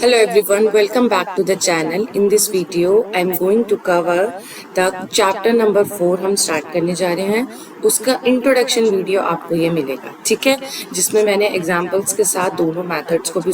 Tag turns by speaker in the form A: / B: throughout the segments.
A: Hello everyone, welcome back to the channel. In this video, I am going to cover the chapter number 4 हम start करने जा रहे हैं. उसका introduction video आपको ये मिलेगा, ठीक है, जिसमें मैंने एग्जाम्पल्स के साथ दोनों मेथड्स को भी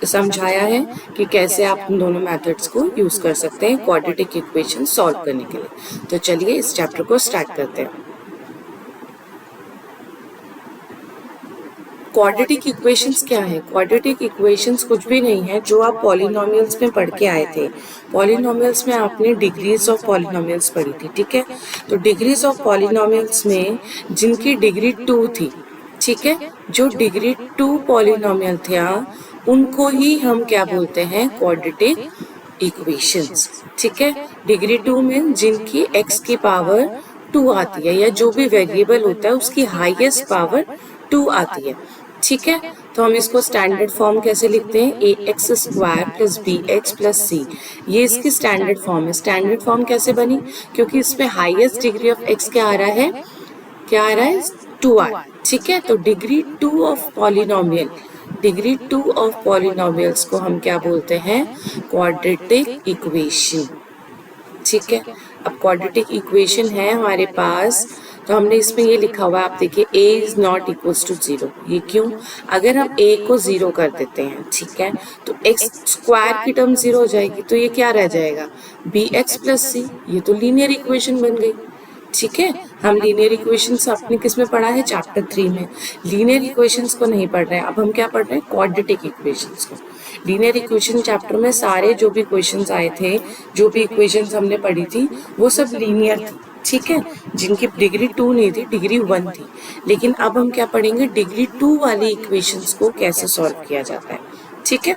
A: समझाया है कि कैसे आप उन दोनों मेथड्स को यूज कर सकते हैं क्वाड्रेटिक इक्वेशन सॉल्व करने के लिए. तो चलिए इस चैप्टर को स्टार्ट करते हैं. क्वाड्रेटिक इक्वेशंस क्या है? क्वाड्रेटिक इक्वेशंस कुछ भी नहीं है जो आप पॉलिनोमियल्स में पढ़ के आए थे. पॉलिनोमियल्स में आपने डिग्रीज ऑफ पॉलिनोमियल्स पढ़ी थी, ठीक है. तो डिग्रीज ऑफ पॉलिनोमियल्स में जिनकी डिग्री 2 थी, ठीक है, जो डिग्री 2 पॉलिनोमियल थे उनको ही हम क्या बोलते हैं? क्वाड्रेटिक इक्वेशंस, ठीक है. डिग्री 2 में जिनकी x की पावर 2 आती है या जो भी वेरिएबल होता है उसकी हाईएस्ट पावर 2 आती है, ठीक है. तो हम इसको स्टैंडर्ड फॉर्म कैसे लिखते हैं? ax² plus bx plus c. ये इसकी स्टैंडर्ड फॉर्म है. स्टैंडर्ड फॉर्म कैसे बनी? क्योंकि इसमें हाईएस्ट डिग्री ऑफ x क्या आ रहा है? 2r, ठीक है. तो degree 2 of polynomial, degree 2 of polynomials को हम क्या बोलते हैं? क्वाड्रेटिक इक्वेशन, ठीक है. अब क्वाड्रेटिक इक्वेशन है हमारे पास, तो हमने इसमें ये लिखा हुआ है, आप देखिए a is not equals to 0. ये क्यों? अगर हम a को 0 कर देते हैं, ठीक है, तो x² की टर्म 0 हो जाएगी. तो ये क्या रह जाएगा? bx plus c. ये तो लीनियर इक्वेशन बन गई, ठीक है. हम लीनियर इक्वेशंस आपने किस में पढ़ा है? चैप्टर 3 में. लीनियर इक्वेशंस को नहीं पढ़ रहे हैं, अब हम क्या पढ़ रहे हैं? क्वाड्रेटिक इक्वेशंस को. लीनियर इक्वेशन चैप्टर में सारे जो भी इक्वेशंस आए थे, जो भी इक्वेशंस हमने पढ़ी थी, वो सब लीनियर थी, ठीक है. जिनकी डिग्री 2 नहीं थी, डिग्री 1 थी. लेकिन अब हम क्या पढ़ेंगे? डिग्री 2 वाली इक्वेशंस को कैसे सॉल्व किया जाता है, ठीक है.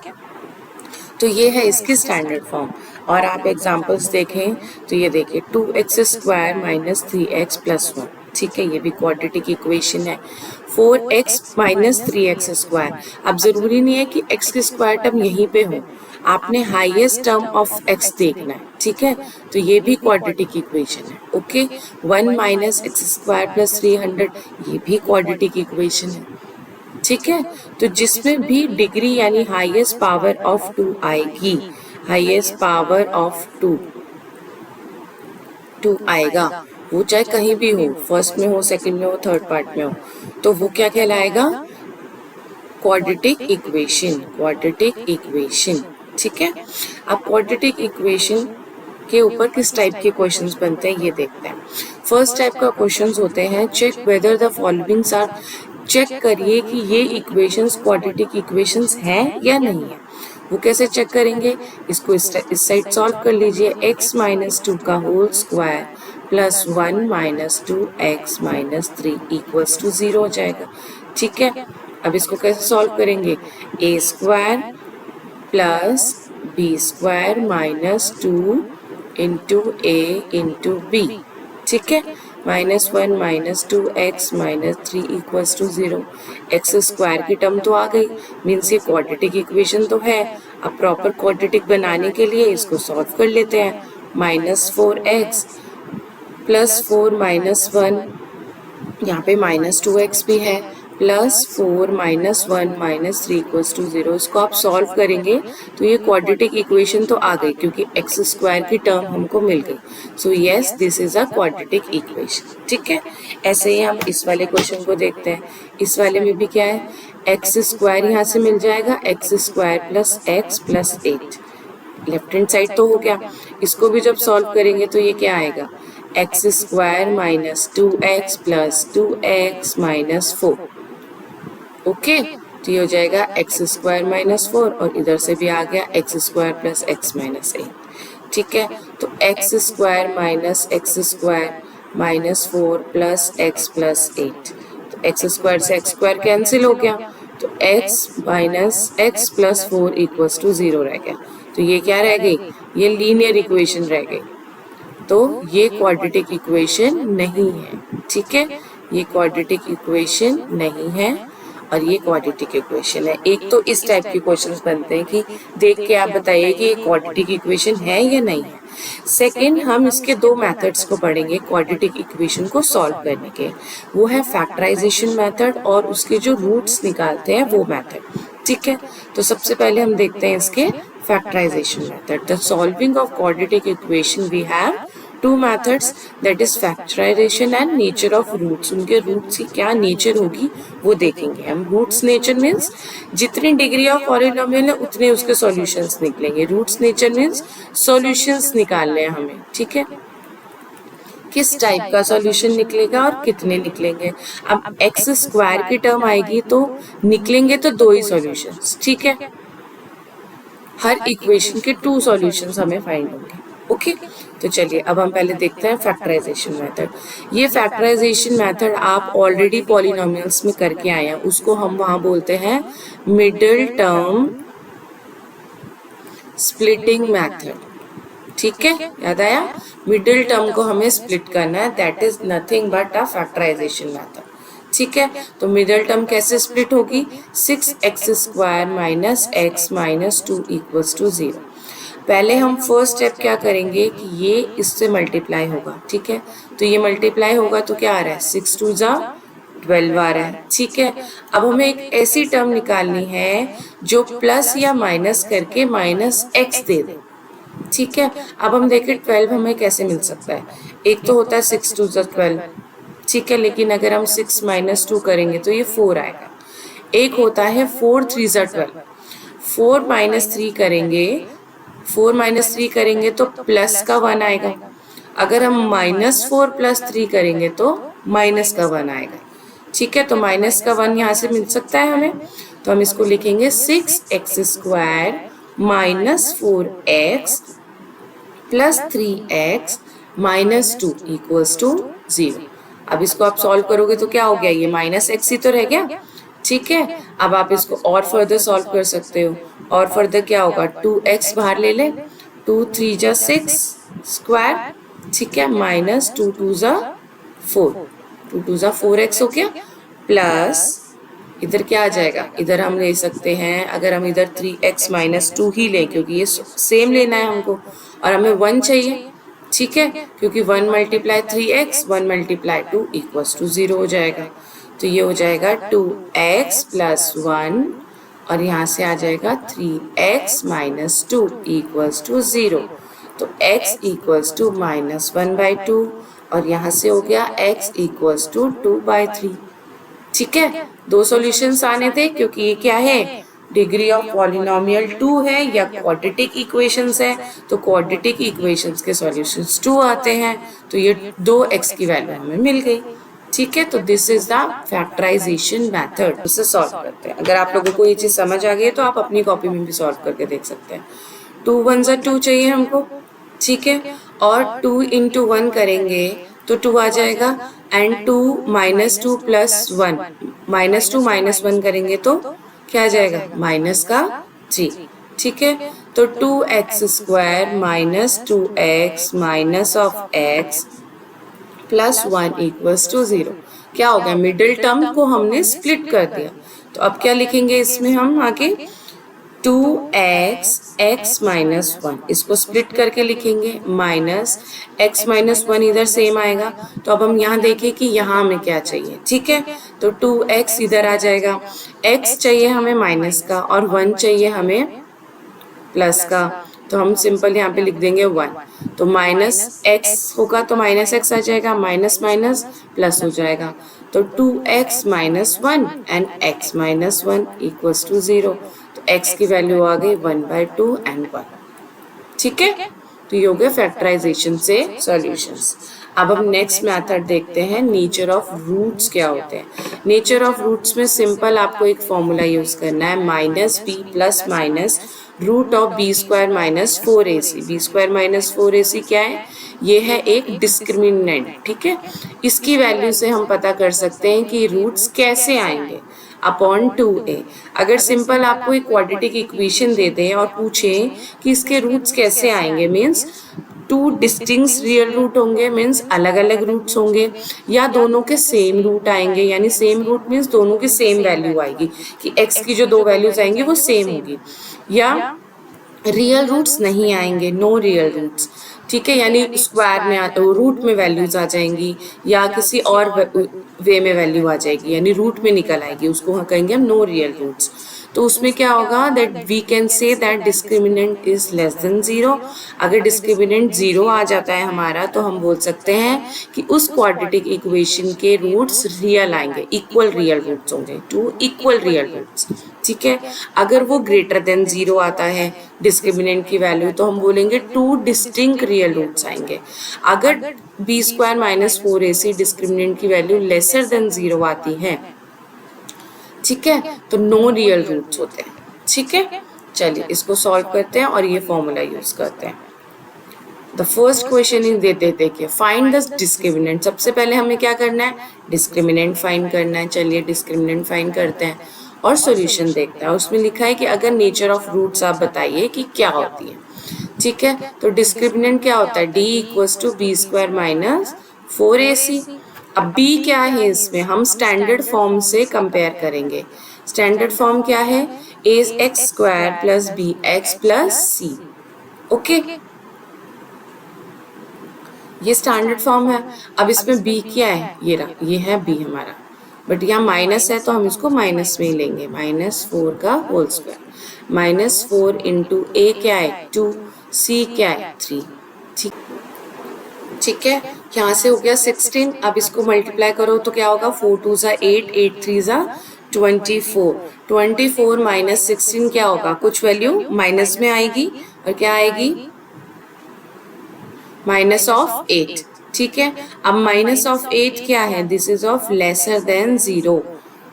A: तो ये है इसकी स्टैंडर्ड फॉर्म. और आप एग्जांपल्स देखें तो ये देखिए 2x² माइनस 3x प्लस 1, ठीक है, ये भी क्वाड्रेटिक इक्वेशन है. 4x minus 3x². अब जरूरी नहीं है कि x की स्क्वायर टर्म यहीं पे हो, आपने हाईएस्ट टर्म ऑफ x देखना है, ठीक है. तो ये भी क्वाड्रेटिक इक्वेशन है, ओके. 1 माइनस x² प्लस 300, ये भी क्वाड्रेटिक इक्वेशन है, ठीक है. तो जिसमें भी डिग्री यानी हाईएस्ट पावर ऑफ 2 आएगी, हाईएस्ट पावर ऑफ 2 आएगा, वो चाहे कहीं भी हो, फर्स्ट में हो, सेकंड में हो, थर्ड पार्ट में हो, तो वो क्या कहलाएगा? Quadratic equation. क्वाड्रेटिक इक्वेशन, ठीक है. अब क्वाड्रेटिक इक्वेशन के ऊपर किस टाइप के क्वेश्चंस बनते हैं ये देखते हैं. फर्स्ट टाइप का क्वेश्चंस होते हैं check whether the followings are. Check करिए कि ये इक्वेशंस क्वाड्रेटिक इक्वेशंस हैं या नहीं है. वो कैसे चेक करेंगे? इसको इस साइड सॉल्व कर लीजिए. x माइनस 2 का whole square plus 1 minus 2x minus 3 equals to 0 हो जाएगा, ठीक है. अब इसको कैसे सॉल्व करेंगे? a² plus b² minus 2 into a into b, ठीक है. -1 minus 2x minus 3 equals to 0. x² की टर्म तो आ गई, मीन्स ये क्वाड्रेटिक इक्वेशन तो है. अब प्रॉपर क्वाड्रेटिक बनाने के लिए इसको सॉल्व कर लेते हैं. -4x प्लस 4 माइनस 1, यहाँ पे -2x भी है, plus 4 minus 1 minus 3 equals to 0. इसको आप सॉल्व करेंगे तो ये क्वाड्रेटिक इक्वेशन तो आ गई क्योंकि x² की टर्म हमको मिल गई. So yes, this is a quadratic equation, ठीक है. ऐसे ही हम इस वाले क्वेश्चन को देखते हैं. इस वाले में भी क्या है? x² यहाँ से मिल जाएगा, x² plus x plus 8. Left hand side तो हो गया. इसको भी जब सॉल्व करेंगे तो ये क्या आएगा? x² minus 2x plus 2x minus 4, okay. तो ये हो जाएगा x² माइनस 4 और इधर से भी आ गया x² प्लस x माइनस 8, ठीक है. तो x² minus x² minus 4 plus x plus 8. तो x² से x² कैंसिल हो गया, तो x minus x plus 4 equals to 0 रह गया. तो ये क्या रह गई? ये लीनियर इक्वेशन रह गई. तो ये क्वाड्रेटिक इक्वेशन नहीं है, ठीक है. ये क्वाड्रेटिक इक्वेशन नहीं है और ये क्वाड्रेटिक इक्वेशन है. एक तो इस टाइप के क्वेश्चंस बनते हैं कि देख के आप बताइए कि ये क्वाड्रेटिक इक्वेशन है या नहीं है. सेकंड, हम इसके दो मेथड्स को पढ़ेंगे क्वाड्रेटिक इक्वेशन को सॉल्व करने के. वो है फैक्टराइजेशन मेथड और उसके जो रूट्स निकालते हैं वो मेथड, ठीक है, तो सबसे पहले हम देखते हैं इसके factorisation method. The solving of quadratic equation we have two methods, that is factorisation and nature of roots. उनके रूट्स की क्या नेचर होगी वो देखेंगे हम। रूट्स नेचर मीन्स जितनी डिग्री ऑफ पॉलिनोमियल है उतने उसके सॉल्यूशंस निकलेंगे। रूट्स नेचर मीन्स सॉल्यूशंस निकालने हैं हमें, ठीक है, किस टाइप का सॉल्यूशन निकलेगा और कितने निकलेंगे। अब एक्स स्क्वायर की टर्म आएगी तो निकलेंगे तो दो ही सॉल्यूशंस, ठीक है, हर इक्वेशन के 2 सॉल्यूशंस हमें फाइंड होंगे। ओके, तो चलिए अब हम पहले देखते हैं फैक्टराइजेशन मेथड। ये फैक्टराइजेशन मेथड आप ऑलरेडी पॉलिनोमियल्स में करके आए हैं, उसको हम वहां बोलते हैं मिडिल टर्म स्प्लिटिंग मेथड। ठीक है, याद आया, मिडिल टर्म को हमें स्प्लिट करना है, that is nothing but a factorisation method. ठीक है, तो मिडिल टर्म कैसे स्प्लिट होगी, 6x² minus x minus 2 equals to 0। पहले हम फर्स्ट स्टेप क्या करेंगे कि ये इससे मल्टीप्लाई होगा, ठीक है, तो ये मल्टीप्लाई होगा तो क्या आ रहा है, 6 2 जा 12 आ रहा है। ठीक है, अब हमें एक ऐसी टर्म निकालनी है जो प्लस या माइनस करके माइनस x दे दे। ठीक है, अब हम देखें 12 हमें कैसे मिल सकता है। एक तो होता है 6 2 जा 12, ठीक है, लेकिन अगर हम 6 माइनस 2 करेंगे तो ये 4 आएगा। एक होता है 4 3 जा 12, 4 माइनस 3 करेंगे, 4 माइनस 3 करेंगे तो प्लस का 1 आएगा। अगर हम माइनस 4 प्लस 3 करेंगे तो माइनस का 1 आएगा। ठीक है, तो माइनस का 1 यहाँ से मिल सकता है हमें, तो हम इसको लिखेंगे 6x² minus 4x plus 3x minus 2 equals to 0। अब इसको आप सॉल्व करोगे तो क्या हो गया, ये माइनस x ही तो रह गया। ठीक है, अब आप इसको और फर्दर सॉल्व कर सकते हो, और फर्दर क्या होगा, 2x बाहर ले ले, 2 3 जा 6 स्क्वायर, ठीक है, माइनस 2 2 जा 4, 2 2 जा 4x हो गया, प्लस इधर क्या आ जाएगा, इधर हम ले सकते हैं, अगर हम इधर 3x माइनस 2 ही लें क्योंकि ये सेम लेना है हमको, और हमें 1 चाहिए, ठीक है, क्योंकि 1 multiply 3x 1 multiply 2 equals to 0 हो जाएगा। तो ये हो जाएगा 2x प्लस 1 और यहाँ से आ जाएगा 3x माइनस 2 इक्वल्स टू 0। तो x इक्वल्स टू माइनस 1/2 और यहाँ से हो गया x इक्वल्स टू 2/3। ठीक है, दो सॉल्यूशंस आने थे क्योंकि ये क्या है, डिग्री ऑफ पॉलिनोमियल 2 है या क्वाड्रेटिक इक्वेशंस है, तो क्वाड्रेटिक इक्वेशंस के सॉल्यूशंस 2 आते हैं, तो ये 2x की वैल्यू हमें मिल गई। ठीक है, तो this is the factorisation method. इसे सॉल्व करते हैं। अगर आप लोगों को ये चीज समझ आ गई है तो आप अपनी कॉपी में भी सॉल्व करके देख सकते हैं। 2 1 जा 2 चाहिए हमको, ठीक है, और 2 into 1 करेंगे तो 2 आ जाएगा, and 2 minus 2 plus 1, minus 2 minus 1 करेंगे तो क्या आ जाएगा, माइनस का 3। ठीक है, तो 2x² minus 2x minus of x plus 1 equals to 0। क्या हो गया, मिडिल टर्म को हमने स्प्लिट कर दिया। तो अब क्या लिखेंगे इसमें हम आगे, 2x x माइनस 1, इसको स्प्लिट करके लिखेंगे, माइनस x माइनस 1 इधर सेम आएगा। तो अब हम यहाँ देखें कि यहाँ हमें क्या चाहिए। ठीक है, तो 2x इधर आ जाएगा, x चाहिए हमें माइनस का और 1 चाहिए हमें प्लस का, तो हम सिंपल यहाँ पे लिख देंगे 1। तो माइनस x होगा तो माइनस x आ जाएगा, माइनस माइनस प्लस हो जाएगा, तो 2x minus 1 and x minus 1 equals to 0। तो x की वैल्यू आ गई 1/2 एंड 1। ठीक है, तो ये हो गया फैक्टराइजेशन से सॉल्यूशंस। अब हम नेक्स्ट मेथड देखते हैं, नेचर ऑफ रूट्स क्या होते हैं। नेचर ऑफ रूट्स में सिंपल आपको एक फॉर्मूला यूज करना है, minus B plus minus root of b² minus 4ac। b² minus 4ac क्या है, ये है एक डिस्क्रिमिनेंट। ठीक है, इसकी वैल्यू से हम पता कर सकते हैं कि रूट्स कैसे आएंगे, अपॉन 2a। अगर सिंपल आपको एक क्वाड्रेटिक इक्वेशन दे दें और पूछें कि इसके रूट्स कैसे आएंगे, मीन्स 2 डिस्टिंक्ट रियल रूट होंगे, मीन्स अलग अलग रूट्स होंगे, या दोनों के सेम रूट आएंगे, यानी सेम रूट मीन्स दोनों की सेम वैल्यू आएगी कि x की जो 2 वैल्यूज आएंगी वो सेम होगी, या रियल रूट्स नहीं आएंगे, नो रियल रूट्स। ठीक है, यानी स्क्वायर में रूट में वैल्यूज आ जाएंगी या किसी और वे में वैल्यू आ जाएगी, यानी रूट में निकल आएगी, उसको कहेंगे हम नो रियल रूट्स। तो उसमें क्या होगा, that we can say that discriminant is less than 0। अगर डिस्क्रिमिनेंट 0 आ जाता है हमारा तो हम बोल सकते हैं कि उस क्वाड्रेटिक इक्वेशन के रूट्स रियल आएंगे, इक्वल रियल रूट्स होंगे, 2 इक्वल रियल रूट्स। ठीक है, अगर वो ग्रेटर देन 0 आता है डिस्क्रिमिनेंट की वैल्यू तो हम बोलेंगे 2 डिस्टिंक्ट रियल रूट्स आएंगे। अगर B square minus 4ac discriminant की वैल्यू लेसर देन 0 आती है, ठीक है, तो नो रियल रूट्स होते हैं। ठीक है, चलिए इसको सॉल्व करते हैं और ये फॉर्मूला यूज करते हैं। द फर्स्ट क्वेश्चन इज देते देखिए, फाइंड द डिस्क्रिमिनेंट। सबसे पहले हमें क्या करना है, डिस्क्रिमिनेंट फाइंड करना है। चलिए डिस्क्रिमिनेंट फाइंड करते हैं और सॉल्यूशन देखते हैं। उसमें लिखा है कि अगर नेचर ऑफ रूट्स आप बताइए कि क्या होती है। ठीक है, तो डिस्क्रिमिनेंट क्या होता है, D equals to B square minus 4ac। अब b क्या है, इसमें हम स्टैंडर्ड फॉर्म से कंपेयर करेंगे। स्टैंडर्ड फॉर्म क्या है, a x square plus B X plus C. Okay, ये स्टैंडर्ड फॉर्म है। अब इसमें b क्या है, ये रहा, ये है b हमारा, बट यहाँ माइनस है तो हम इसको माइनस में ही लेंगे, -4 का होल स्क्वायर। -4 इंटू a क्या है 2, c क्या है 3। ठीक है, यहाँ से हो गया 16। अब इसको मल्टीप्लाई करो तो क्या होगा, 4 2 ज़ा 8, 8 3 ज़ा 24। 24 माइनस 16 क्या होगा, कुछ वैल्यू माइनस में आएगी और क्या आएगी, माइनस ऑफ 8। ठीक है, अब माइनस ऑफ 8 क्या है, this is of lesser than 0।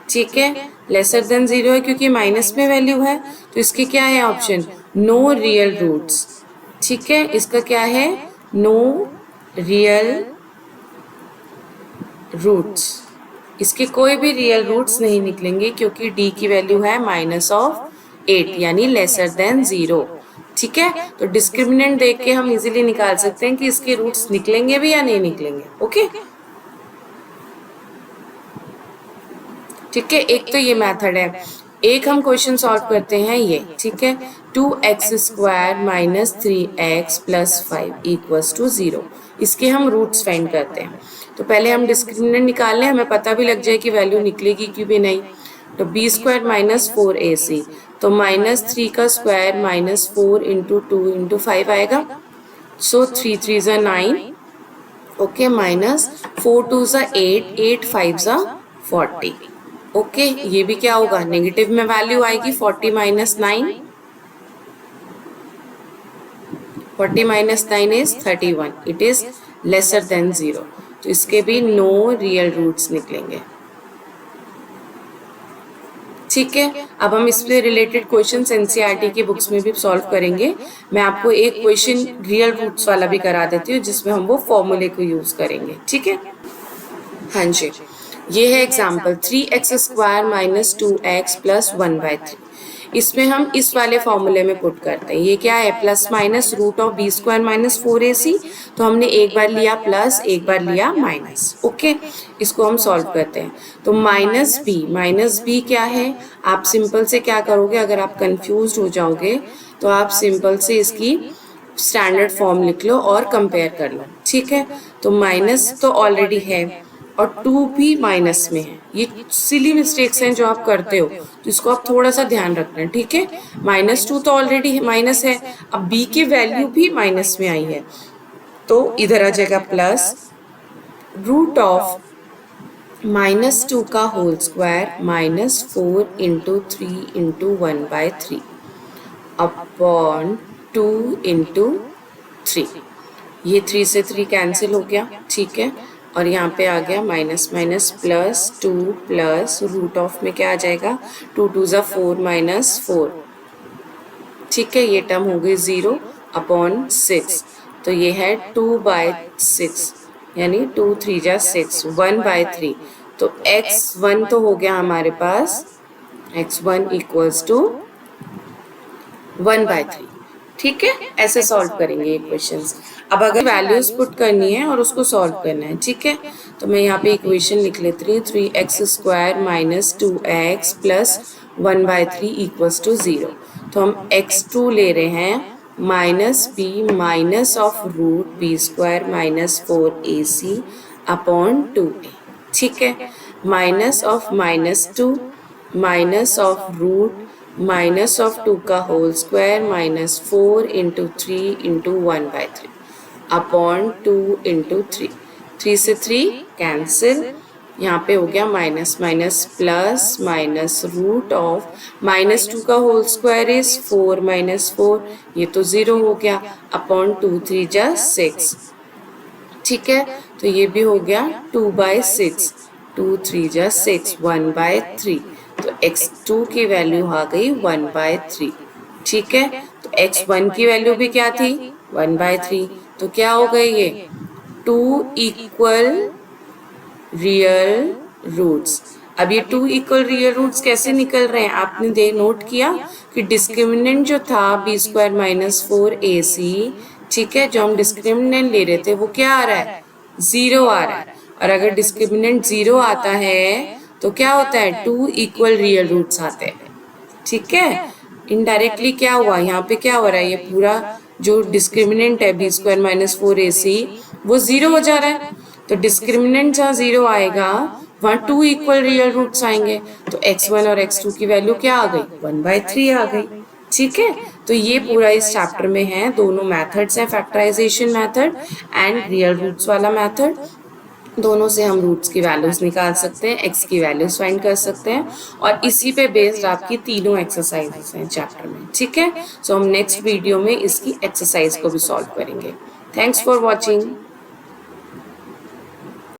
A: ठीक है, लेसर देन 0 है क्योंकि माइनस में वैल्यू है, तो इसके क्या है ऑप्शन, नो रियल रूट्स। ठीक है, इसका क्या है, नो रियल रूट्स, इसके कोई भी रियल रूट्स नहीं निकलेंगे क्योंकि d की वैल्यू है -8 यानी लेसर देन 0। ठीक है, तो डिस्क्रिमिनेंट देख के हम इजीली निकाल सकते हैं कि इसके रूट्स निकलेंगे भी या नहीं निकलेंगे। ओके, ठीक है, एक तो ये मेथड है। एक हम क्वेश्चन सॉल्व करते हैं ये, ठीक है, 2x square minus 3x plus 5 equals to 0। इसके हम रूट्स फाइंड करते हैं। तो पहले हम डिस्क्रिमिनेंट निकाल लें, हमें पता भी लग जाए कि वैल्यू निकलेगी कि भी नहीं। तो बी स्क्वायर माइनस 4ac, तो -3 का स्क्वायर -4 इंटू 2 इंटू 5 आएगा। सो 3 3 ज़ा 9, ओके, -4 2 ज़ा 8, 8 5 ज़ा 40। ओके, ये भी क्या होगा, नेगेटिव में वैल्यू आएगी, 40 minus 9, 40 minus 9 is 31, it is lesser than 0। तो इसके भी नो रियल रूट्स निकलेंगे। ठीक है, अब हम इससे रिलेटेड क्वेश्चन एनसीईआरटी की बुक्स में भी सॉल्व करेंगे। मैं आपको एक क्वेश्चन रियल रूट्स वाला भी करा देती हूँ जिसमें हम वो फॉर्मूले को यूज करेंगे। ठीक है, हाँ जी, ये है example 3x square minus 2x plus 1/3। इसमें हम इस वाले फॉर्मूले में पुट करते हैं। ये क्या है, plus minus root of B square minus 4ac। तो हमने एक बार लिया प्लस, एक बार लिया माइनस। ओके, इसको हम सॉल्व करते हैं। तो माइनस बी क्या है, आप सिंपल से क्या करोगे, अगर आप कंफ्यूज हो जाओगे तो आप सिंपल से इसकी स्टैंडर्ड फॉर्म लिख लो और कंपेयर कर लो। ठीक है, तो माइनस तो ऑलरेडी है और 2 भी माइनस में है। ये सिली मिस्टेक्स हैं जो आप करते हो, तो इसको आप थोड़ा सा ध्यान रखना। ठीक है, -2 तो ऑलरेडी माइनस है, अब b की वैल्यू भी माइनस में आई है तो इधर आ जाएगा प्लस रूट ऑफ -2 का whole square -4 into 3 into 1/3 upon 2 into 3। ये 3 से 3 कैंसिल हो गया। ठीक है, और यहाँ पे आ गया minus minus plus 2 plus root of में क्या आ जाएगा, 2 2 ज़ा 4 माइनस 4। ठीक है, ये टर्म हो गई 0 अपॉन 6। तो ये है 2/6 यानी 2 3 ज़ा 6, 1/3। तो x1 तो हो गया हमारे पास, x1 इक्वल्स टू 1/3। ठीक है, ऐसे सॉल्व करेंगे ये क्वेश्चंस। अब अगर वैल्यूज पुट करनी है और उसको सॉल्व करना है, ठीक है, तो मैं यहाँ पे इक्वेशन लिख लेती हूँ 3x square minus 2x plus 1/3 equals to 0। तो हम x2 ले रहे हैं minus B minus of root B square minus 4ac upon 2a, ठीक है। Minus of -2 minus of root minus of 2 का whole square minus 4 into 3 into 1/3 upon 2 into 3, 3 से 3 cancel, यहाँ पे हो गया minus minus plus minus root of -2 का whole square is 4 minus 4, ये तो 0 हो गया, अपॉन 2 3 जा 6, ठीक है। तो ये भी हो गया 2/6, 2 3 जा 6, 1/3, तो x2 की वैल्यू आ गई 1/3, ठीक है। तो x1 की वैल्यू भी क्या थी 1/3, तो क्या हो गई ये 2 इक्वल रियल रूट्स। अब ये 2 इक्वल रियल रूट्स कैसे निकल रहे हैं, आपने नोट किया कि डिस्क्रिमिनेंट जो था बी स्क्वायर माइनस 4ac, ठीक है, जो हम डिस्क्रिमिनेंट ले रहे थे वो क्या आ रहा है 0 आ रहा है, और अगर डिस्क्रिमिनेंट 0 आता है तो क्या होता है 2 इक्वल रियल रूट्स आते हैं, ठीक है। इनडायरेक्टली क्या हुआ, यहाँ पे क्या हो रहा है, ये पूरा जो डिस्क्रिमिनेंट है बी स्क्वायर माइनस 4ac वो 0 हो जा रहा है, तो डिस्क्रिमिनेंट जहाँ 0 आएगा वहाँ 2 इक्वल रियल रूट्स आएंगे, तो x1 और x2 की वैल्यू क्या आ गई 1/3 आ गई, ठीक है। तो ये पूरा इस चैप्टर में है, दोनों मेथड्स हैं, factorization method and real roots वाला मेथड। दोनों से हम रूट्स की वैल्यूज निकाल सकते हैं, एक्स की वैल्यूज फाइंड कर सकते हैं, और इसी पे बेस्ड आपकी तीनों एक्सरसाइजेस हैं चैप्टर में, ठीक है। सो हम नेक्स्ट वीडियो में इसकी एक्सरसाइज को भी सॉल्व करेंगे। Thanks for watching.